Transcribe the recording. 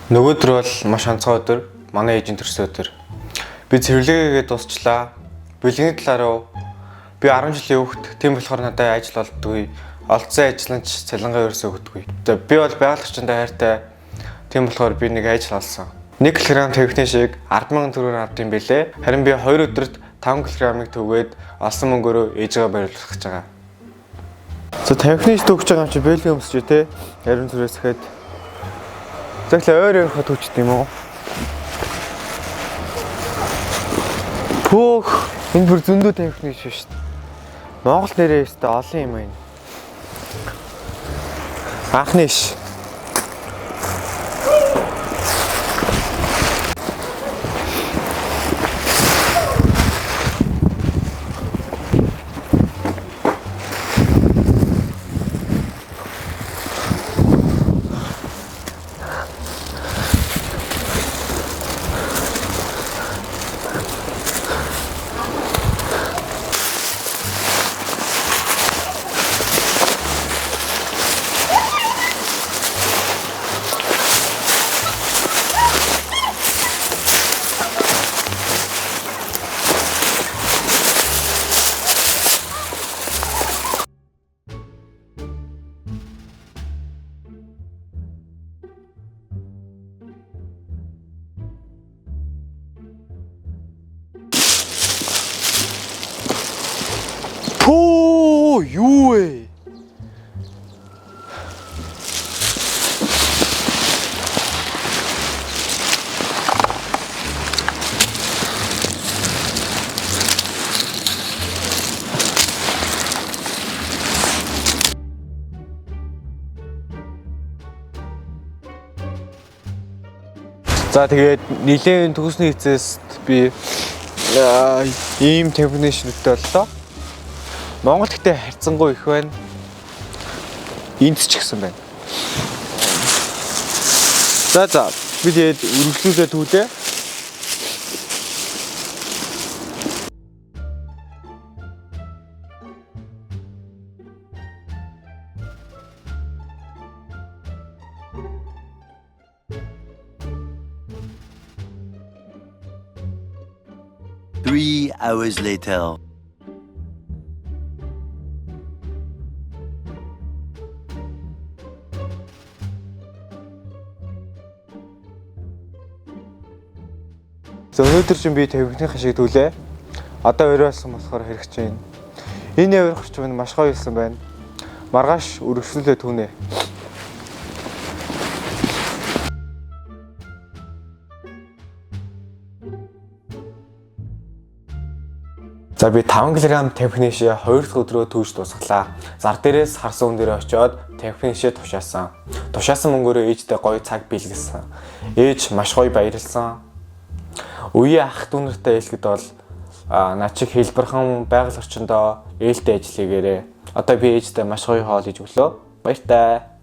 Нөгөөдөр бол маш онцгой өдөр. Манай ээжийн төрсөн өдөр. Би цэвэрлэгээгээ дуусчлаа. Бэлгийн талаараа би 10 жилийн хүүхэд. Тийм болохоор надад ажил болдгүй. Олцсон ажилланч цалингаа ерөөсөө өгдөггүй. Тэгээ би бол байгалийн хайртай. Тийм болохоор би нэг ажил олсон. 1 кг тавхины шиг 10,000 төгрөгөөр авдсан бэлээ. Харин би 2 өдөрт 5 кг-ыг төгөөд олсон мөнгөөрөө ээжигээ баярлуулах гэж байгаа. За тавхины төгөж байгаа юм чи бэлгийн өмсч тий. Ярин зүрээс ихэд. Зөвхөн өөр хөтөчд юм уу? Пөх энэ бүр зөндөө тавхины шүү дээ. Монгол нэрээ өстэй олон юм байна. Анхныш. Пөө юу вэ? За тэгээд нилийн төгсний эцэст би ийм техникшнтэй боллоо. Монгол гэхдээ харьцангуй их байна. Энд ч гэсэн байна. За би тэгээд үргэлжлүүлээ түүлээ. Three hours later. За өнөөдөр чинь би тавхины хашиг төлөө. Одоо өрөөсөн болохоор хэрэгч байна. Энэ өрөхч минь маш гоё байсан байна. Маргааш үргэлжлүүлээ түүнэ. За би 5 кг тавхины шээ 2 дахь өдрөө түүж дуусглаа. Зар дээрээс харсан хүн дээрээ очиод тавхины шээ тушаасан. Тушаасан мөнгөөрөө ээжтэй гоё цаг бэлгэлсэн. Ээж маш гоё баярлсан. Үе ах дүү нартай ээлгэд бол наа чих хэлбэрхэн байгаль орчиндөө ээлтэй ажил хийгээрээ. Одоо би ээжтэй маш гоё хоол хийж өглөө. Баяртай.